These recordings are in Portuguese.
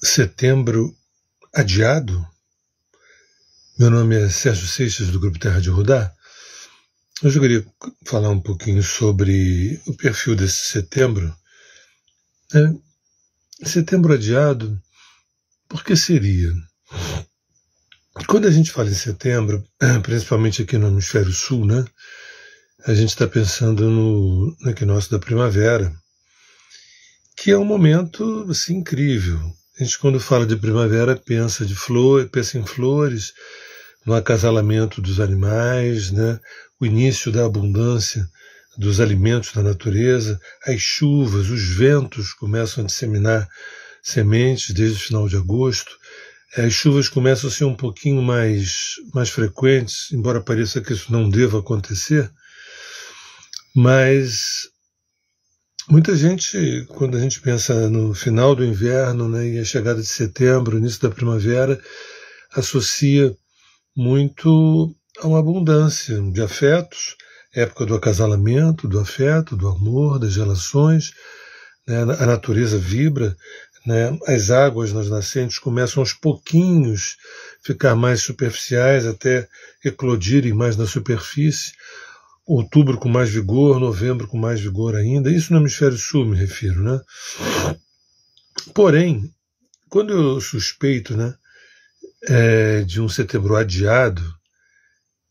Setembro adiado. Meu nome é Sérgio Seixas, do Grupo Terra de Rudá. Hoje eu queria falar um pouquinho sobre o perfil desse setembro. Setembro adiado, por que seria? Quando a gente fala em setembro, principalmente aqui no Hemisfério Sul, né, a gente está pensando no equinócio da primavera, que é um momento assim, incrível. A gente, quando fala de primavera, pensa em flores, no acasalamento dos animais, né? O início da abundância dos alimentos da natureza, as chuvas, os ventos começam a disseminar sementes desde o final de agosto. As chuvas começam a ser um pouquinho mais frequentes, embora pareça que isso não deva acontecer, mas muita gente, quando a gente pensa no final do inverno, né, e a chegada de setembro, início da primavera, associa muito a uma abundância de afetos, época do acasalamento, do afeto, do amor, das relações, né, a natureza vibra, né, as águas nas nascentes começam aos pouquinhos ficar mais superficiais, até eclodirem mais na superfície, outubro com mais vigor, novembro com mais vigor ainda, isso no hemisfério sul me refiro, né? Porém, quando eu suspeito, né, de um setembro adiado,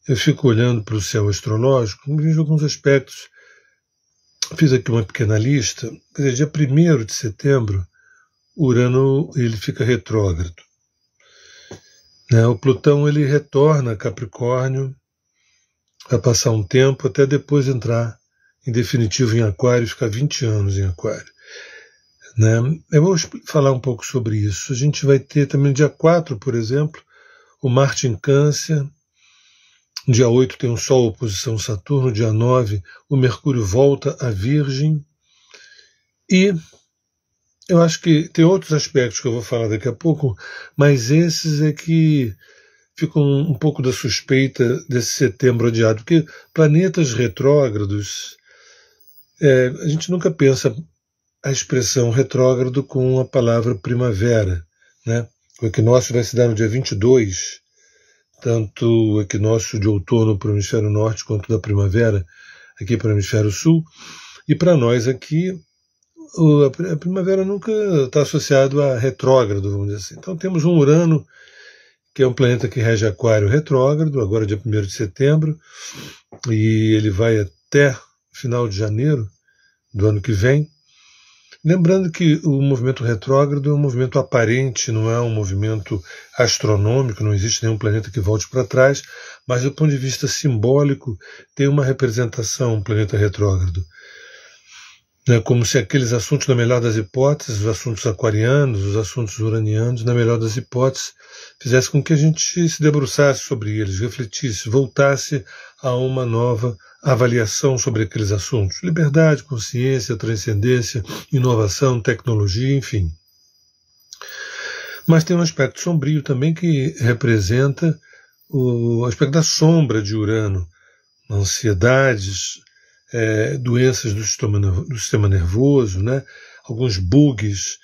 eu fico olhando para o céu astrológico e vejo alguns aspectos. Fiz aqui uma pequena lista. Quer dizer, dia 1º de setembro, Urano ele fica retrógrado. Né? O Plutão ele retorna a Capricórnio, vai passar um tempo até depois entrar em definitivo em Aquário, ficar 20 anos em Aquário. Né? Eu vou falar um pouco sobre isso. A gente vai ter também dia 4, por exemplo, o Marte em Câncer. Dia 8 tem o Sol oposição Saturno. Dia 9 o Mercúrio volta a Virgem. E eu acho que tem outros aspectos que eu vou falar daqui a pouco, mas esses é que ficam um pouco da suspeita desse setembro adiado, porque planetas retrógrados, a gente nunca pensa a expressão retrógrado com a palavra primavera, né? O equinócio vai se dar no dia 22, tanto o equinócio de outono para o hemisfério norte quanto da primavera aqui para o hemisfério sul, e para nós aqui a primavera nunca está associada a retrógrado, vamos dizer assim. Então temos um Urano, que é um planeta que rege Aquário retrógrado, agora dia 1º de setembro, e ele vai até final de janeiro do ano que vem. Lembrando que o movimento retrógrado é um movimento aparente, não é um movimento astronômico, não existe nenhum planeta que volte para trás, mas do ponto de vista simbólico tem uma representação, um planeta retrógrado. É como se aqueles assuntos, na melhor das hipóteses, os assuntos aquarianos, os assuntos uranianos, na melhor das hipóteses, fizesse com que a gente se debruçasse sobre eles, refletisse, voltasse a uma nova avaliação sobre aqueles assuntos. Liberdade, consciência, transcendência, inovação, tecnologia, enfim. Mas tem um aspecto sombrio também que representa o aspecto da sombra de Urano, ansiedades, doenças do sistema nervoso, né? Alguns bugs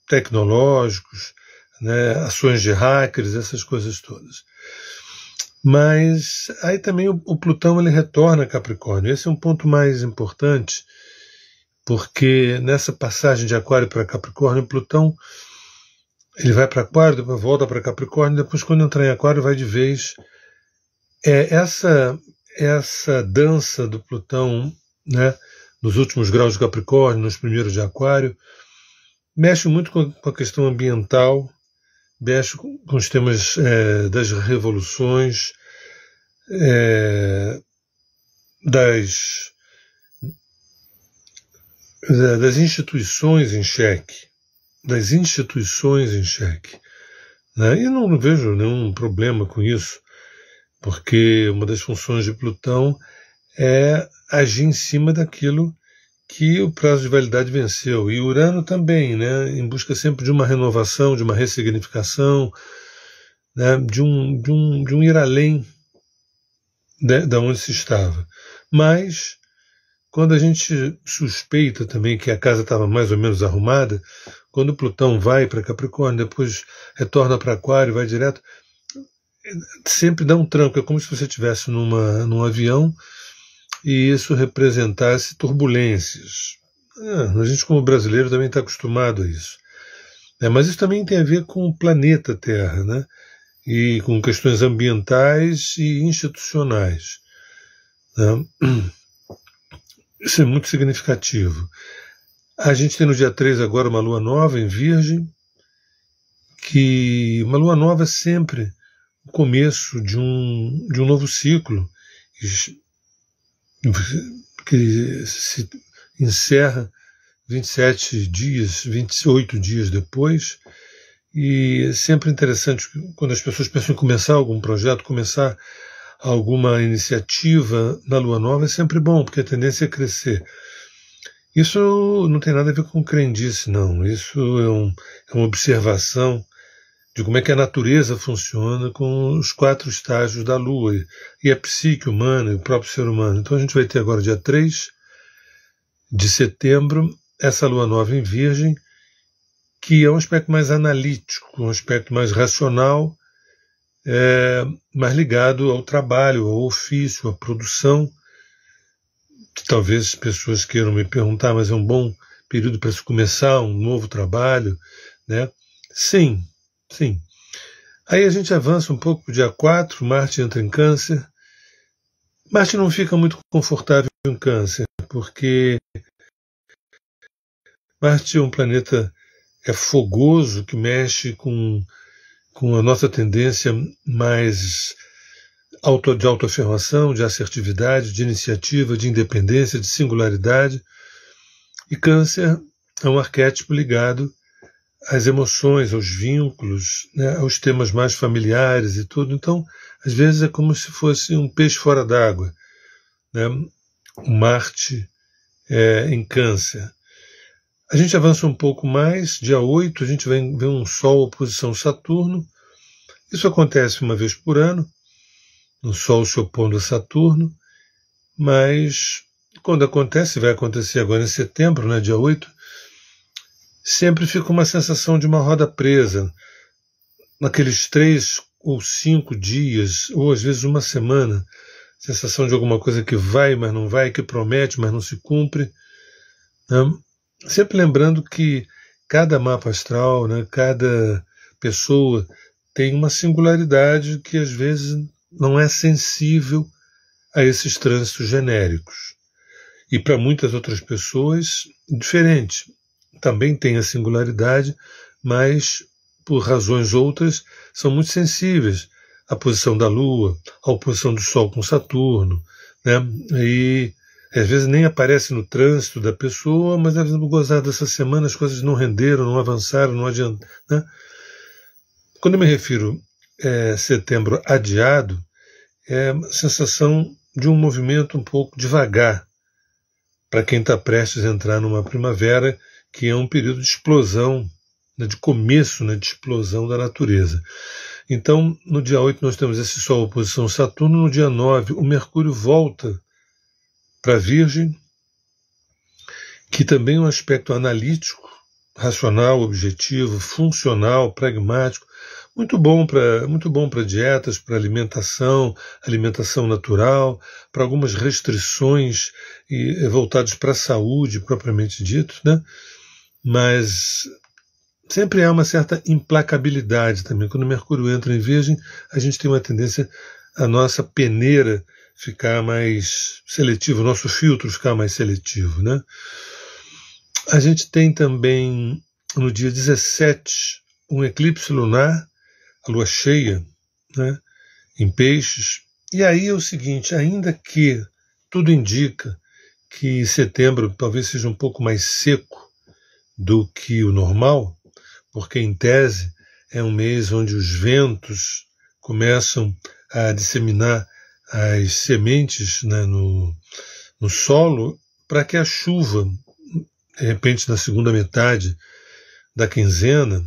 tecnológicos, né? Ações de hackers, essas coisas todas. Mas aí também o Plutão ele retorna a Capricórnio. Esse é um ponto mais importante, porque nessa passagem de Aquário para Capricórnio, o Plutão ele vai para Aquário, depois volta para Capricórnio, depois quando entrar em Aquário vai de vez. Essa dança do Plutão, né, nos últimos graus de Capricórnio, nos primeiros de Aquário, mexe muito com a questão ambiental, mexe com os temas das revoluções, das instituições em xeque, né? E não vejo nenhum problema com isso, porque uma das funções de Plutão é agir em cima daquilo que o prazo de validade venceu. E Urano também, né, em busca sempre de uma renovação, de uma ressignificação, né, de um ir além da onde se estava. Mas quando a gente suspeita também que a casa estava mais ou menos arrumada, quando Plutão vai para Capricórnio, depois retorna para Aquário, vai direto, sempre dá um tranco, é como se você estivesse num avião e isso representasse turbulências. A gente, como brasileiro, também está acostumado a isso. Mas isso também tem a ver com o planeta Terra, né? E com questões ambientais e institucionais, né? Isso é muito significativo. A gente tem no dia 3 agora uma lua nova em Virgem, que uma lua nova é sempre o começo de um novo ciclo, que se encerra 27 dias, 28 dias depois, e é sempre interessante quando as pessoas pensam em começar algum projeto, começar alguma iniciativa na lua nova, é sempre bom, porque a tendência é crescer. Isso não tem nada a ver com crendice, não. Isso é uma observação de como é que a natureza funciona com os 4 estágios da Lua, e a psique humana, e o próprio ser humano. Então a gente vai ter agora, dia 3 de setembro, essa Lua nova em Virgem, que é um aspecto mais analítico, um aspecto mais racional, mais ligado ao trabalho, ao ofício, à produção. Talvez pessoas queiram me perguntar, mas é um bom período para se começar um novo trabalho, né? Sim. Aí a gente avança um pouco para o dia 4, Marte entra em Câncer. Marte não fica muito confortável em Câncer, porque Marte é um planeta fogoso, que mexe com a nossa tendência mais de autoafirmação, de assertividade, de iniciativa, de independência, de singularidade. E Câncer é um arquétipo ligado às emoções, aos vínculos, né, aos temas mais familiares e tudo. Então, às vezes é como se fosse um peixe fora d'água, né? O Marte em Câncer. A gente avança um pouco mais, dia 8, a gente vê um Sol oposição Saturno. Isso acontece uma vez por ano, o Sol se opondo a Saturno, mas quando acontece, vai acontecer agora em setembro, né, dia 8, sempre fica uma sensação de uma roda presa, naqueles 3 ou 5 dias, ou às vezes uma semana, sensação de alguma coisa que vai, mas não vai, que promete, mas não se cumpre, né? Sempre lembrando que cada mapa astral, né, cada pessoa tem uma singularidade que às vezes não é sensível a esses trânsitos genéricos. E para muitas outras pessoas, diferente. Também tem a singularidade, mas por razões outras são muito sensíveis à posição da Lua, à oposição do Sol com Saturno, né? E às vezes nem aparece no trânsito da pessoa, mas às vezes no gozar dessa semana as coisas não renderam, não avançaram, não adiantaram, né? Quando eu me refiro a setembro adiado, é a sensação de um movimento um pouco devagar para quem está prestes a entrar numa primavera, que é um período de explosão, né, de começo, né, de explosão da natureza. Então, no dia 8 nós temos esse Sol oposição Saturno, no dia 9 o Mercúrio volta para Virgem, que também é um aspecto analítico, racional, objetivo, funcional, pragmático, muito bom para dietas, para alimentação natural, para algumas restrições voltadas para a saúde propriamente dito, né? Mas sempre há uma certa implacabilidade também. Quando o Mercúrio entra em Virgem, a gente tem uma tendência a nossa peneira ficar mais seletiva, o nosso filtro ficar mais seletivo, né? A gente tem também, no dia 17, um eclipse lunar, a lua cheia, né, em Peixes. E aí é o seguinte, ainda que tudo indica que setembro talvez seja um pouco mais seco do que o normal, porque em tese é um mês onde os ventos começam a disseminar as sementes, né, no solo, para que a chuva, de repente na segunda metade da quinzena,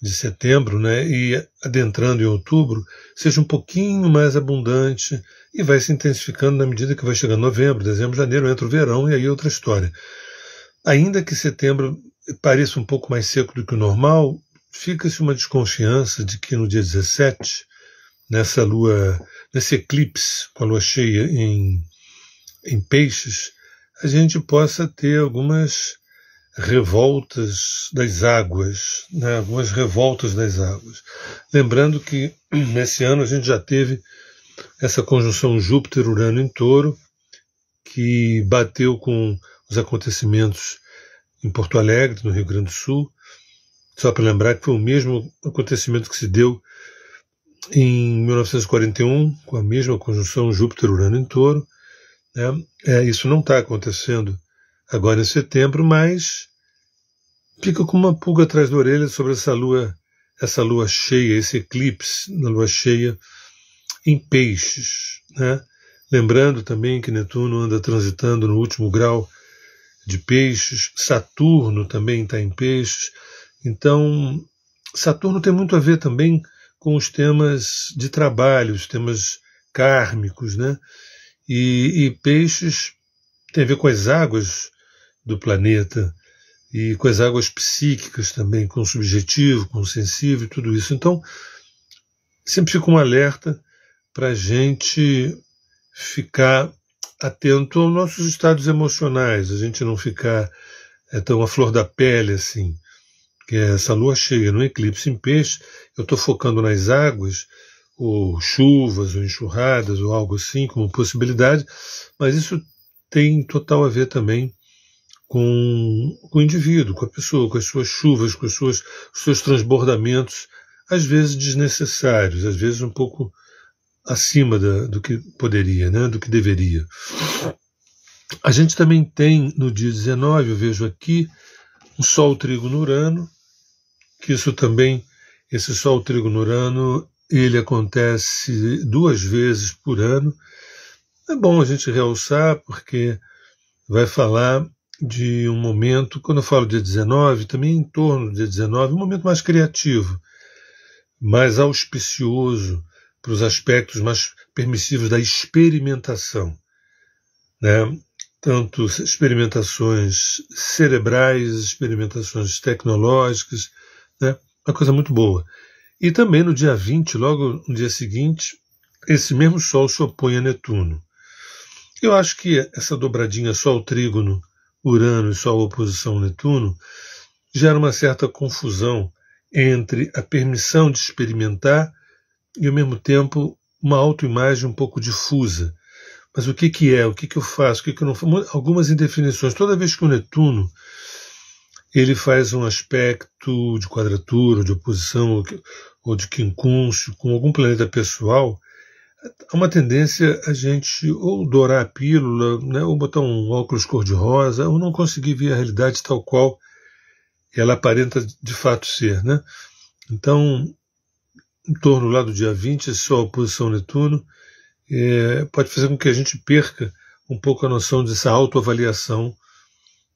de setembro, né, e adentrando em outubro, seja um pouquinho mais abundante e vai se intensificando na medida que vai chegando novembro, dezembro, janeiro, entra o verão e aí é outra história. Ainda que setembro pareça um pouco mais seco do que o normal, fica-se uma desconfiança de que no dia 17, nesse eclipse com a lua cheia em Peixes, a gente possa ter algumas revoltas das águas, né? Algumas revoltas das águas. Lembrando que nesse ano a gente já teve essa conjunção Júpiter-Urano em Touro, que bateu com os acontecimentos em Porto Alegre, no Rio Grande do Sul. Só para lembrar que foi o mesmo acontecimento que se deu em 1941, com a mesma conjunção Júpiter-Urano em Touro. Né? Isso não está acontecendo agora em setembro, mas fica com uma pulga atrás da orelha sobre essa lua cheia, esse eclipse na lua cheia em Peixes. Né? Lembrando também que Netuno anda transitando no último grau de Peixes, Saturno também está em Peixes. Então, Saturno tem muito a ver também com os temas de trabalho, os temas kármicos, né? E Peixes tem a ver com as águas do planeta e com as águas psíquicas também, com o subjetivo, com o sensível e tudo isso. Então, sempre fica um alerta para a gente ficar atento aos nossos estados emocionais, a gente não ficar tão à flor da pele assim, que é essa lua cheia no eclipse em Peixe. Eu estou focando nas águas, ou chuvas, ou enxurradas, ou algo assim como possibilidade, mas isso tem total a ver também com o indivíduo, com a pessoa, com as suas chuvas, com os seus transbordamentos, às vezes desnecessários, às vezes um pouco acima do que poderia, né, do que deveria. A gente também tem, no dia 19, eu vejo aqui, um Sol trígono Urano, que isso também, esse Sol trígono Urano, ele acontece 2 vezes por ano. É bom a gente realçar, porque vai falar de um momento, quando eu falo dia 19, também em torno do dia 19, um momento mais criativo, mais auspicioso para os aspectos mais permissivos da experimentação, né? Tanto experimentações cerebrais, experimentações tecnológicas, né? Uma coisa muito boa. E também no dia 20, logo no dia seguinte, esse mesmo Sol se opõe a Netuno. Eu acho que essa dobradinha Sol trígono Urano e Sol oposição Netuno gera uma certa confusão entre a permissão de experimentar e, ao mesmo tempo, uma autoimagem um pouco difusa. Mas o que é? O que eu faço? O que eu não faço? Algumas indefinições. Toda vez que o Netuno ele faz um aspecto de quadratura, de oposição ou de quincúncio com algum planeta pessoal, há uma tendência a gente ou dourar a pílula, né, ou botar um óculos cor-de-rosa, ou não conseguir ver a realidade tal qual ela aparenta de fato ser. Né? Então, em torno lá do dia 20, essa oposição Netuno pode fazer com que a gente perca um pouco a noção dessa autoavaliação,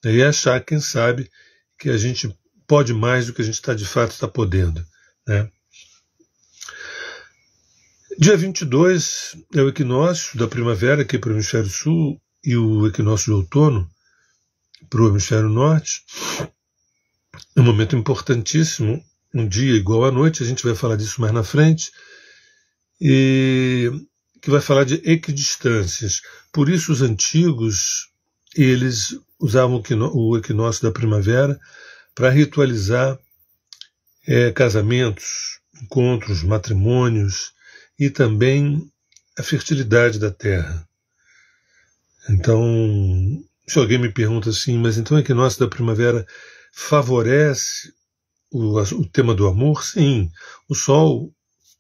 né, e achar, quem sabe, que a gente pode mais do que a gente de fato está podendo. Né? Dia 22 é o equinócio da primavera aqui para o hemisfério sul e o equinócio de outono para o hemisfério norte. É um momento importantíssimo, um dia igual à noite, a gente vai falar disso mais na frente, e que vai falar de equidistâncias. Por isso os antigos, eles usavam o equinócio da primavera para ritualizar casamentos, encontros, matrimônios e também a fertilidade da terra. Então, se alguém me pergunta assim, mas então o equinócio da primavera favorece o tema do amor? Sim, o Sol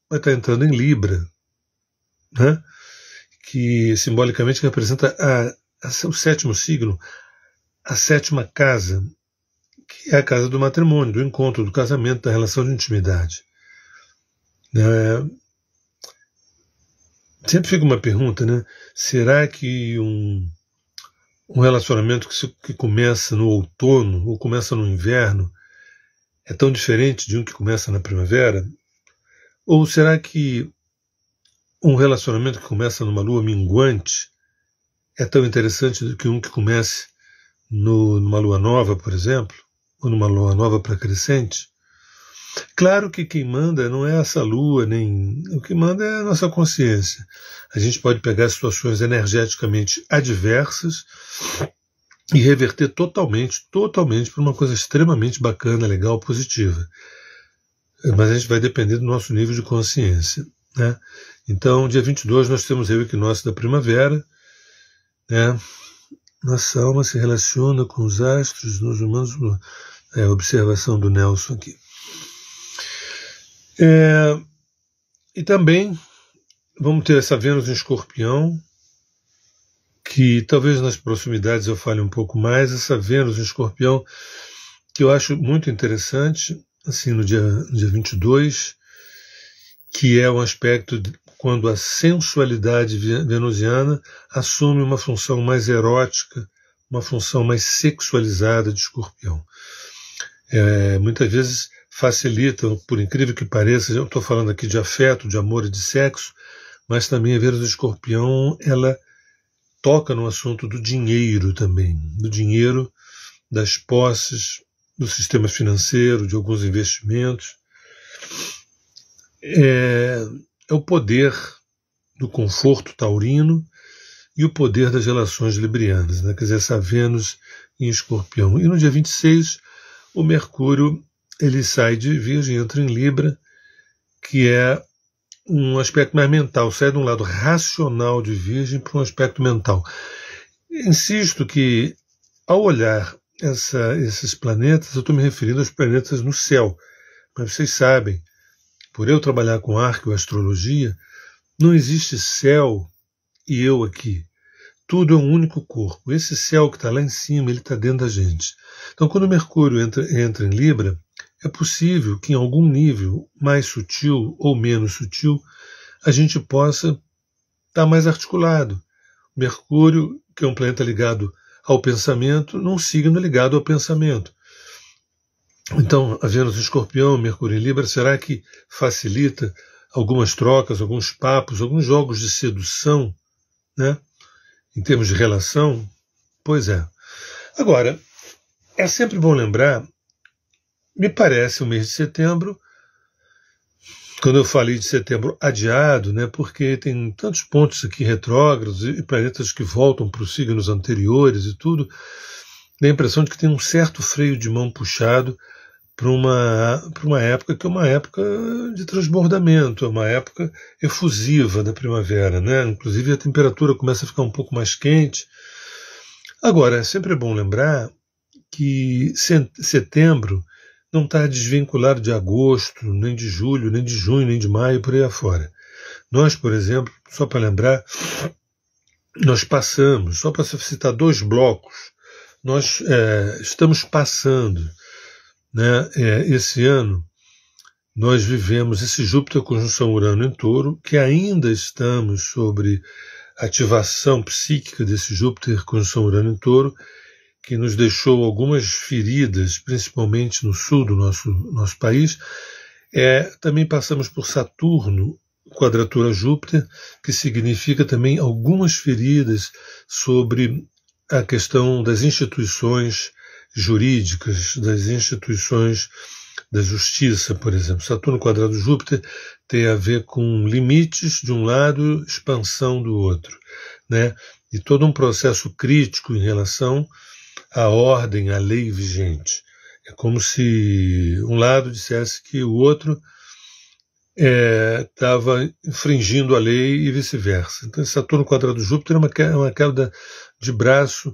vai estar entrando em Libra, né? Que simbolicamente representa o 7º signo, a 7ª casa, que é a casa do matrimônio, do encontro, do casamento, da relação de intimidade. Sempre fica uma pergunta, né? Será que um relacionamento que começa no outono ou começa no inverno é tão diferente de um que começa na primavera? Ou será que um relacionamento que começa numa lua minguante é tão interessante do que um que comece numa lua nova, por exemplo, ou numa lua nova pré-crescente? Claro que quem manda não é essa lua, nem o que manda é a nossa consciência. A gente pode pegar situações energeticamente adversas e reverter totalmente para uma coisa extremamente bacana, legal, positiva. Mas a gente vai depender do nosso nível de consciência, né? Então, dia 22 nós temos aí o equinócio da primavera, né? Nossa alma se relaciona com os astros, nos humanos, a observação do Nelson aqui. E também vamos ter essa Vênus em Escorpião, que talvez nas proximidades eu fale um pouco mais, essa Vênus em Escorpião, que eu acho muito interessante, assim, no dia 22, que é um aspecto de quando a sensualidade venusiana assume uma função mais erótica, uma função mais sexualizada de Escorpião. Muitas vezes facilita, por incrível que pareça, eu estou falando aqui de afeto, de amor e de sexo, mas também a Vênus de Escorpião, ela toca no assunto do dinheiro também, do dinheiro, das posses, do sistema financeiro, de alguns investimentos. É o poder do conforto taurino e o poder das relações librianas, né? Quer dizer, essa Vênus em Escorpião. E no dia 26, o Mercúrio ele sai de Virgem, entra em Libra, que é um aspecto mais mental, sai de um lado racional de Virgem para um aspecto mental. Insisto que, ao olhar esses planetas, eu estou me referindo aos planetas no céu, mas vocês sabem, por eu trabalhar com arqueoastrologia, não existe céu e eu aqui. Tudo é um único corpo. Esse céu que está lá em cima, ele está dentro da gente. Então, quando o Mercúrio entra em Libra, é possível que em algum nível mais sutil ou menos sutil, a gente possa estar mais articulado. O Mercúrio, que é um planeta ligado ao pensamento, num signo ligado ao pensamento. Então, a Vênus em Escorpião, Mercúrio em Libra, será que facilita algumas trocas, alguns papos, alguns jogos de sedução, né? Em termos de relação? Pois é. Agora, é sempre bom lembrar, me parece o mês de setembro, quando eu falei de setembro adiado, né, porque tem tantos pontos aqui retrógrados e planetas que voltam para os signos anteriores e tudo, dá a impressão de que tem um certo freio de mão puxado para uma época que é uma época de transbordamento, é uma época efusiva da primavera, né? Inclusive a temperatura começa a ficar um pouco mais quente. Agora, é sempre bom lembrar que setembro não está desvinculado de agosto, nem de julho, nem de junho, nem de maio, por aí afora. Nós, por exemplo, só para lembrar, nós passamos, só para citar 2 blocos, nós estamos passando, né, esse ano, nós vivemos esse Júpiter conjunção Urano em Touro, que ainda estamos sobre ativação psíquica desse Júpiter conjunção Urano em Touro, que nos deixou algumas feridas, principalmente no sul do nosso país. Também passamos por Saturno, quadratura Júpiter, que significa também algumas feridas sobre a questão das instituições jurídicas, das instituições da justiça, por exemplo. Saturno quadrado Júpiter tem a ver com limites de um lado, expansão do outro, né? E todo um processo crítico em relação à ordem, à lei vigente. É como se um lado dissesse que o outro estava infringindo a lei e vice-versa. Então, Saturno quadrado Júpiter é uma queda de braço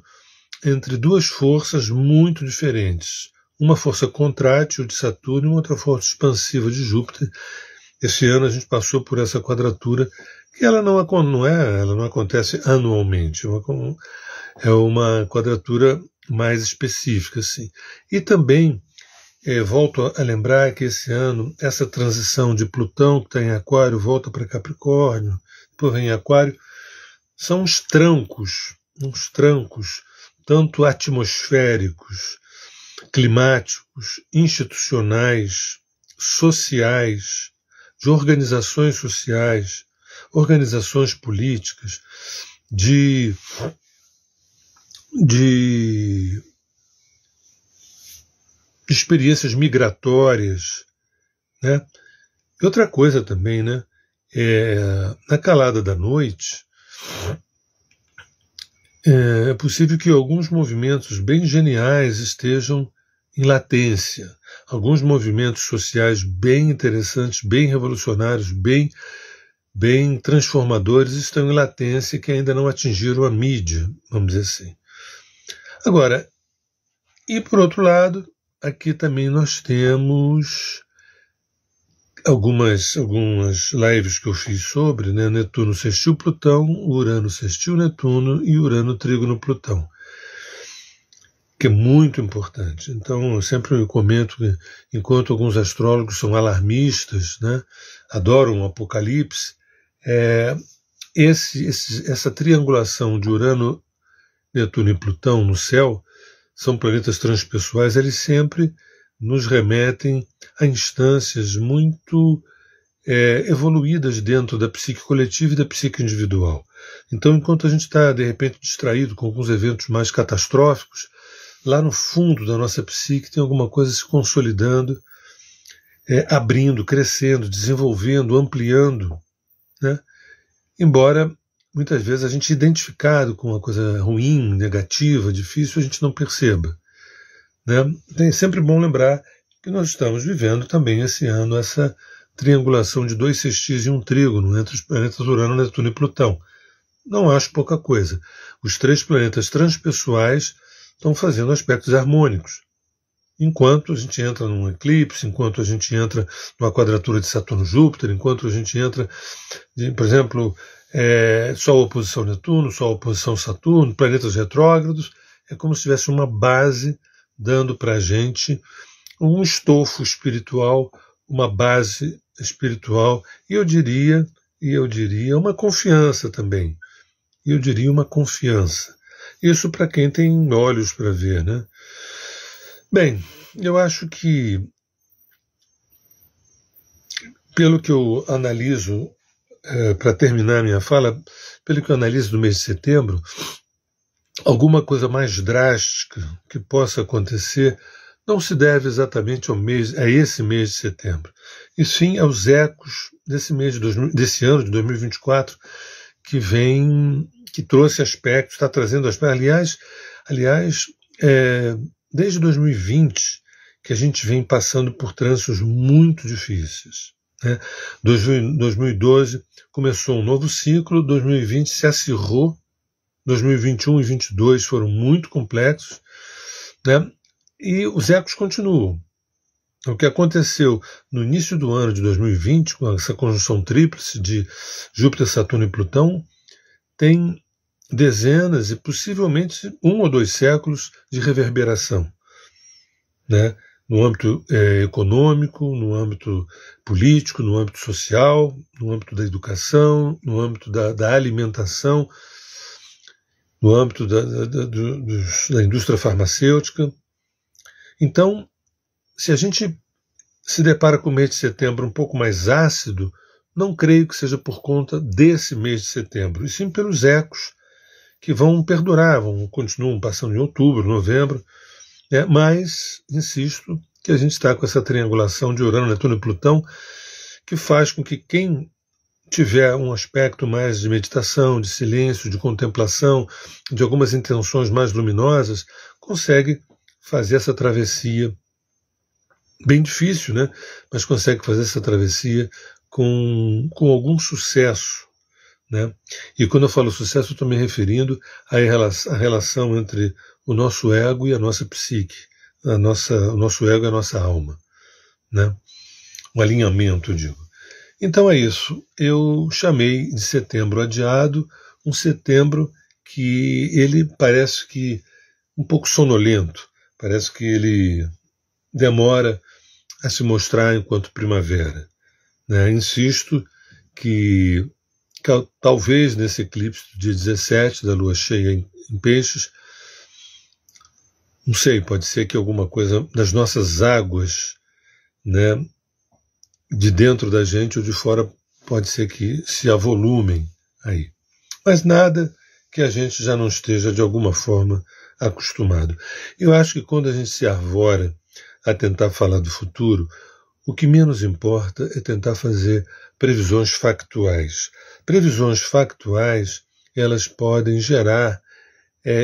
entre 2 forças muito diferentes. Uma força contrátil de Saturno e uma outra força expansiva de Júpiter. Esse ano a gente passou por essa quadratura, que ela não acontece anualmente. É uma quadratura mais específica, assim. E também volto a lembrar que esse ano, essa transição de Plutão, que está em Aquário, volta para Capricórnio, depois vem em Aquário, são uns trancos, tanto atmosféricos, climáticos, institucionais, sociais, de organizações sociais, organizações políticas, de experiências migratórias, né? E outra coisa também, né? Na calada da noite, é possível que alguns movimentos bem geniais estejam em latência, alguns movimentos sociais bem interessantes, bem revolucionários, bem transformadores estão em latência que ainda não atingiram a mídia, vamos dizer assim. Agora, e por outro lado, aqui também nós temos algumas lives que eu fiz sobre, né, Netuno sextil Plutão, Urano sextil Netuno e Urano trígono Plutão, que é muito importante. Então eu sempre comento que enquanto alguns astrólogos são alarmistas, né, adoram o apocalipse, essa triangulação de Urano, Netuno e Plutão no céu são planetas transpessoais, eles sempre nos remetem a instâncias muito evoluídas dentro da psique coletiva e da psique individual. Então, enquanto a gente está, de repente, distraído com alguns eventos mais catastróficos, lá no fundo da nossa psique tem alguma coisa se consolidando, abrindo, crescendo, desenvolvendo, ampliando, né? Embora muitas vezes a gente identificado com uma coisa ruim, negativa, difícil, a gente não perceba, né? É sempre bom lembrar que nós estamos vivendo também esse ano essa triangulação de 2 sextis e um trígono entre os planetas Urano, Netuno e Plutão. Não acho pouca coisa. Os 3 planetas transpessoais estão fazendo aspectos harmônicos. Enquanto a gente entra num eclipse, enquanto a gente entra numa quadratura de Saturno-Júpiter, enquanto a gente entra, por exemplo, Sol oposição Netuno, Sol oposição Saturno, planetas retrógrados, é como se tivesse uma base dando para a gente um estofo espiritual, uma base espiritual, e eu diria uma confiança também. Eu diria uma confiança. Isso para quem tem olhos para ver, né? Bem, eu acho que, pelo que eu analiso, para terminar a minha fala, pelo que eu analiso do mês de setembro, alguma coisa mais drástica que possa acontecer não se deve exatamente a esse mês de setembro, e sim aos ecos desse ano de 2024 que trouxe aspectos, está trazendo aspectos. Aliás, desde 2020 que a gente vem passando por trânsitos muito difíceis, né? 2012 começou um novo ciclo, 2020 se acirrou, 2021 e 2022 foram muito complexos, né? E os ecos continuam. O que aconteceu no início do ano de 2020, com essa conjunção tríplice de Júpiter, Saturno e Plutão, tem dezenas e possivelmente 1 ou 2 séculos de reverberação, né? No âmbito econômico, no âmbito político, no âmbito social, no âmbito da educação, no âmbito da alimentação, no âmbito da indústria farmacêutica. Então, se a gente se depara com o mês de setembro um pouco mais ácido, não creio que seja por conta desse mês de setembro, e sim pelos ecos que vão perdurar, continuam passando em outubro, novembro, mas insisto que a gente está com essa triangulação de Urano, Netuno e Plutão, que faz com que quem tiver um aspecto mais de meditação, de silêncio, de contemplação, de algumas intenções mais luminosas, consegue fazer essa travessia, bem difícil, né? Mas consegue fazer essa travessia com algum sucesso, né? E quando eu falo sucesso, eu estou me referindo à relação entre o nosso ego e a nossa psique, o nosso ego e a nossa alma, né? Um alinhamento, eu digo. Então é isso. Eu chamei de setembro adiado, um setembro que ele parece que um pouco sonolento, parece que ele demora a se mostrar enquanto primavera, né? Insisto que talvez nesse eclipse do dia 17 da lua cheia em Peixes, Não sei, pode ser que alguma coisa das nossas águas, né, de dentro da gente ou de fora, pode ser que se avolumem aí. Mas nada que a gente já não esteja, de alguma forma, acostumado. Eu acho que quando a gente se arvora a tentar falar do futuro, o que menos importa é tentar fazer previsões factuais. Previsões factuais, elas podem gerar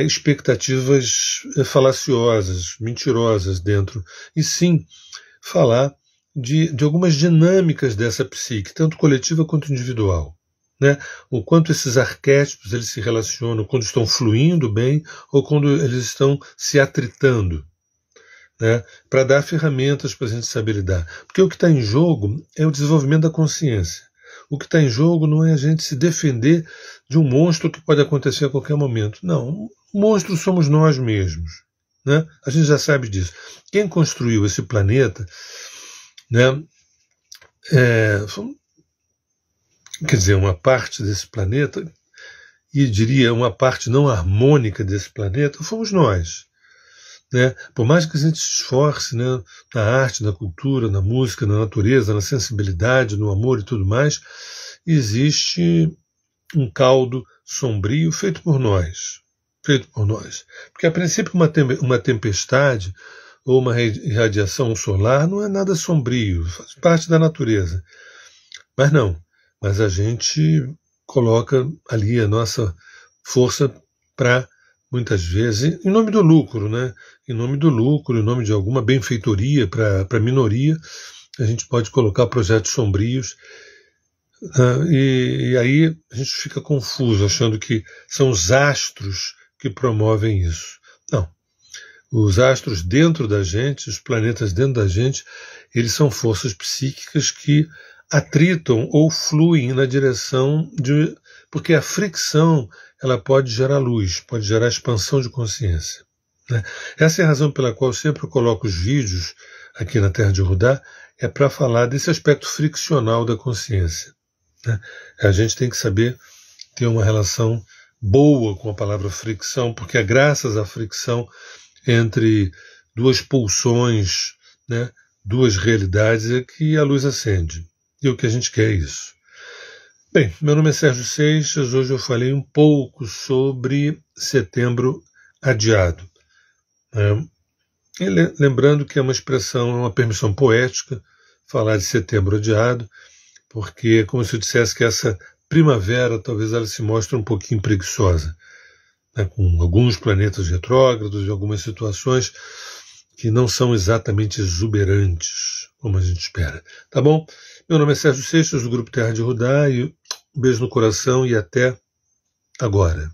expectativas falaciosas, mentirosas dentro, e sim falar de algumas dinâmicas dessa psique, tanto coletiva quanto individual. Né? O quanto esses arquétipos eles se relacionam quando estão fluindo bem ou quando eles estão se atritando, né? Para dar ferramentas para a gente saber lidar. Porque o que está em jogo é o desenvolvimento da consciência. O que está em jogo não é a gente se defender de um monstro que pode acontecer a qualquer momento. Não, o monstro somos nós mesmos. Né? A gente já sabe disso. Quem construiu esse planeta, né, quer dizer, uma parte desse planeta, e diria uma parte não harmônica desse planeta, fomos nós. Né? Por mais que a gente se esforce, né, na arte, na cultura, na música, na natureza, na sensibilidade, no amor e tudo mais, existe um caldo sombrio feito por nós. Feito por nós. Porque, a princípio, uma tempestade ou uma irradiação solar não é nada sombrio, faz parte da natureza. Mas não. Mas a gente coloca ali a nossa força para, muitas vezes, em nome do lucro, né? Em nome do lucro, em nome de alguma benfeitoria para a minoria, a gente pode colocar projetos sombrios, e aí a gente fica confuso, achando que são os astros que promovem isso. Não. Os astros dentro da gente, os planetas dentro da gente, eles são forças psíquicas que atritam ou fluem na direção de... Porque a fricção ela pode gerar luz, pode gerar expansão de consciência. Né? Essa é a razão pela qual eu sempre coloco os vídeos aqui na Terra de Rudá, é para falar desse aspecto friccional da consciência. Né? A gente tem que saber ter uma relação boa com a palavra fricção, porque é graças à fricção entre duas pulsões, né, duas realidades, é que a luz acende. E o que a gente quer é isso. Bem, meu nome é Sérgio Seixas, hoje eu falei um pouco sobre setembro adiado. Lembrando que é uma expressão, é uma permissão poética falar de setembro adiado, porque é como se eu dissesse que essa primavera talvez ela se mostre um pouquinho preguiçosa, né, com alguns planetas retrógrados e algumas situações que não são exatamente exuberantes, como a gente espera. Tá bom? Meu nome é Sérgio Seixas, do Grupo Terra de Rudá, e um beijo no coração e até agora.